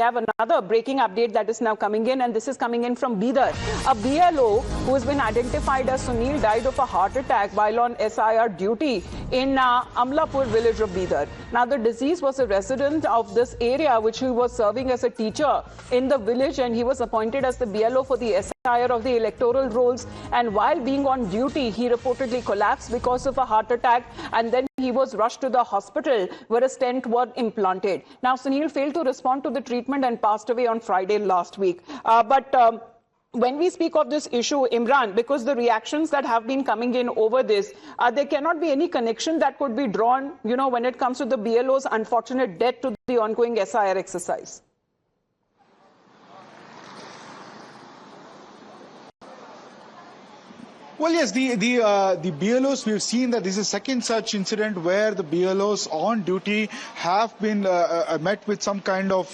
have another breaking update that is now coming in, and this is coming in from Bidar. A BLO who has been identified as Sunil died of a heart attack while on SIR duty in Amlapur village of Bidar. Now, the deceased was a resident of this area, which he was serving as a teacher in the village, and he was appointed as the BLO for the SIR of the electoral rolls. And while being on duty, he reportedly collapsed because of a heart attack, and then he was rushed to the hospital where a stent was implanted. Now, Sunil failed to respond to the treatment and passed away on Friday last week. When we speak of this issue, Imran, because the reactions that have been coming in over this, there cannot be any connection that could be drawn, when it comes to the BLO's unfortunate death to the ongoing SIR exercise. Well, yes, the BLOs, we've seen that this is a second such incident where the BLOs on duty have been met with some kind of,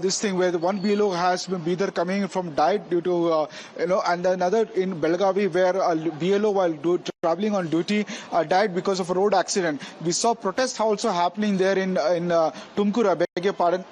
this thing where the one BLO has been either coming from died due to, and another in Belagavi where a BLO while traveling on duty died because of a road accident. We saw protests also happening there in Tumkur, I beg your pardon,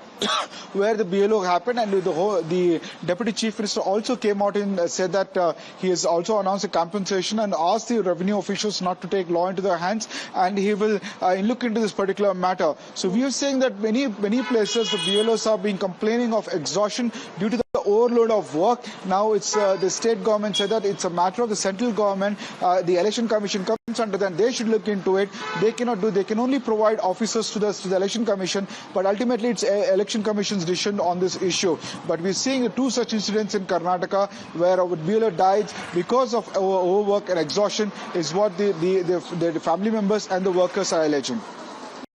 where the BLO happened, and the Deputy Chief Minister also came out and said that he has also announced a compensation and asked the revenue officials not to take law into their hands, and he will look into this particular matter. So we are saying that many places the BLOs are being complaining of exhaustion due to the overload of work. Now it's the state government said that it's a matter of the central government. The election commission comes under them. They should look into it. They cannot do. They can only provide officers to the election commission. But ultimately, it's election commission's decision on this issue. But we're seeing two such incidents in Karnataka where a BLO died because of overwork and exhaustion, is what the family members and the workers are alleging.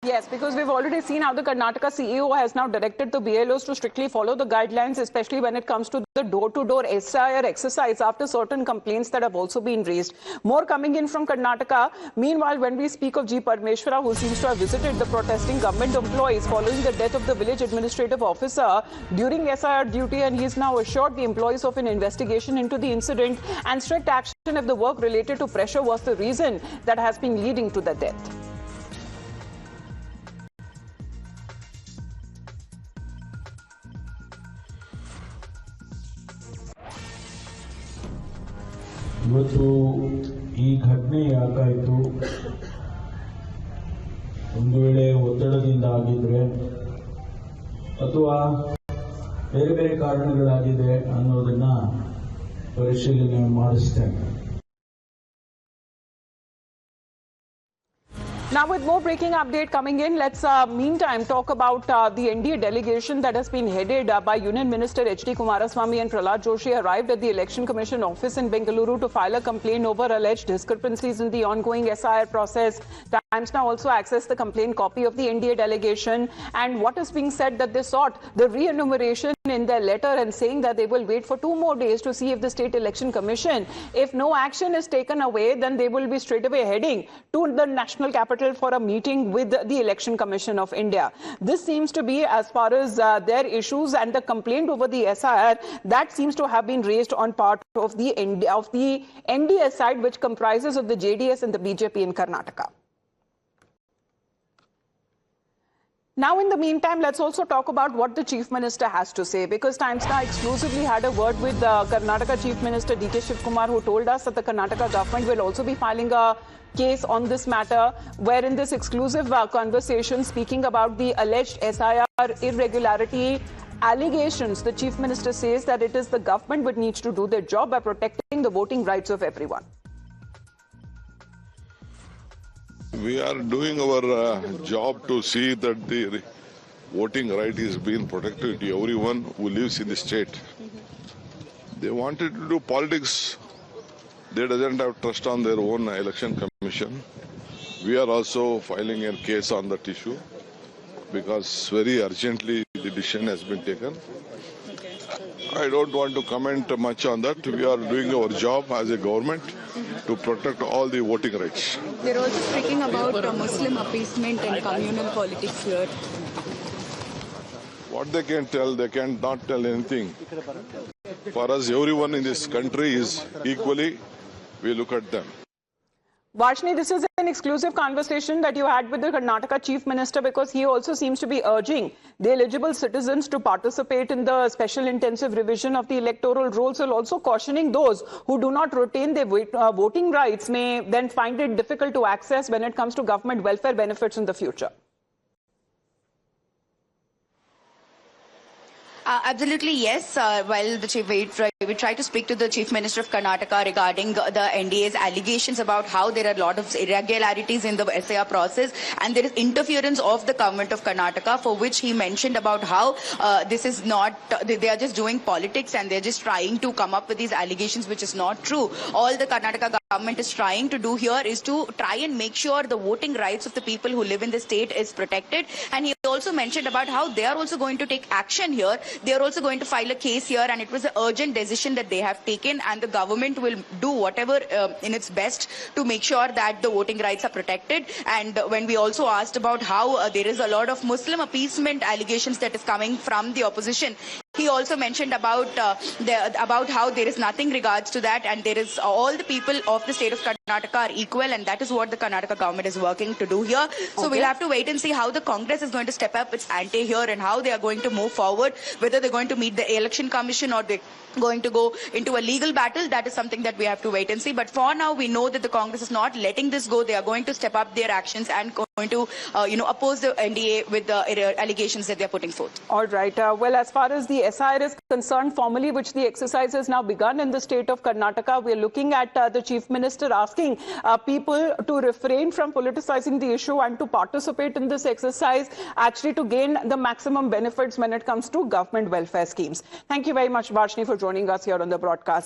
Yes, because we've already seen how the Karnataka CEO has now directed the BLOs to strictly follow the guidelines, especially when it comes to the door-to-door SIR exercise after certain complaints that have also been raised. More coming in from Karnataka. Meanwhile, when we speak of G. Parmeshwara, who seems to have visited the protesting government employees following the death of the village administrative officer during SIR duty, and he is now assured the employees of an investigation into the incident and strict action if the work related to pressure was the reason that has been leading to the death. ಇವತ್ತು ಈ ಘಟನೆ ಯಾಕಾಯಿತು, ಒಂದು ವೇಳೆ ಒತ್ತಡದಿಂದ ಆಗಿದ್ರೆ ಅಥವಾ ಬೇರೆ ಬೇರೆ ಕಾರಣಗಳಾಗಿದೆ ಅನ್ನೋದನ್ನ ಪರಿಶೀಲನೆ ಮಾಡಿಸ್ತೇನೆ. Now, with more breaking update coming in, let's meantime talk about the NDA delegation that has been headed by Union Minister H.D. Kumaraswamy and Prahlad Joshi arrived at the Election Commission office in Bengaluru to file a complaint over alleged discrepancies in the ongoing SIR process. Times Now also accessed the complaint copy of the NDA delegation, and what is being said that they sought the re-enumeration in their letter and saying that they will wait for 2 more days to see if the State Election Commission, if no action is taken away, then they will be straight away heading to the national capital for a meeting with the Election Commission of India. This seems to be, as far as their issues and the complaint over the SIR, that seems to have been raised on part of the NDA side, which comprises of the JDS and the BJP in Karnataka. Now, in the meantime, let's also talk about what the Chief Minister has to say, because Times Now exclusively had a word with Karnataka Chief Minister D.K. Shivkumar, who told us that the Karnataka government will also be filing a case on this matter, where in this exclusive conversation, speaking about the alleged SIR irregularity allegations, the Chief Minister says that it is the government which needs to do their job by protecting the voting rights of everyone. We are doing our job to see that the voting right is being protected to everyone who lives in the state. They wanted to do politics. They doesn't have trust on their own election commission. We are also filing a case on that issue because very urgently the decision has been taken. I don't want to comment much on that. We are doing our job as a government to protect all the voting rights. They're also speaking about Muslim appeasement and communal politics here. What they can tell, they cannot tell anything. For us, everyone in this country is equally, we look at them. Varshini, this is an exclusive conversation that you had with the Karnataka Chief Minister, because he also seems to be urging the eligible citizens to participate in the special intensive revision of the electoral rolls, while also cautioning those who do not retain their voting rights may then find it difficult to access when it comes to government welfare benefits in the future. Absolutely, yes. While we try to speak to the Chief Minister of Karnataka regarding the NDA's allegations about how there are a lot of irregularities in the SIR process and there is interference of the government of Karnataka, for which he mentioned about how this is not, they are just doing politics and they're just trying to come up with these allegations, which is not true. All the Karnataka government is trying to do here is to try and make sure the voting rights of the people who live in the state is protected. And he also mentioned about how they are also going to take action here. They are also going to file a case here, and it was an urgent decision that they have taken, and the government will do whatever in its best to make sure that the voting rights are protected. And when we also asked about how there is a lot of Muslim appeasement allegations that is coming from the opposition, he also mentioned about how there is nothing regards to that, and there is all the people of the state of Karnataka are equal, and that is what the Karnataka government is working to do here. So we'll have to wait and see how the Congress is going to step up its ante here and how they are going to move forward, whether they're going to meet the election commission or they're going to go into a legal battle. That is something that we have to wait and see. But for now, we know that the Congress is not letting this go. They are going to step up their actions and going to oppose the NDA with the allegations that they are putting forth. All right. Well, as far as the SIR is concerned, formally, which the exercise has now begun in the state of Karnataka, we are looking at the Chief Minister asking people to refrain from politicizing the issue and to participate in this exercise, actually to gain the maximum benefits when it comes to government welfare schemes. Thank you very much, Varshini, for joining us here on the broadcast.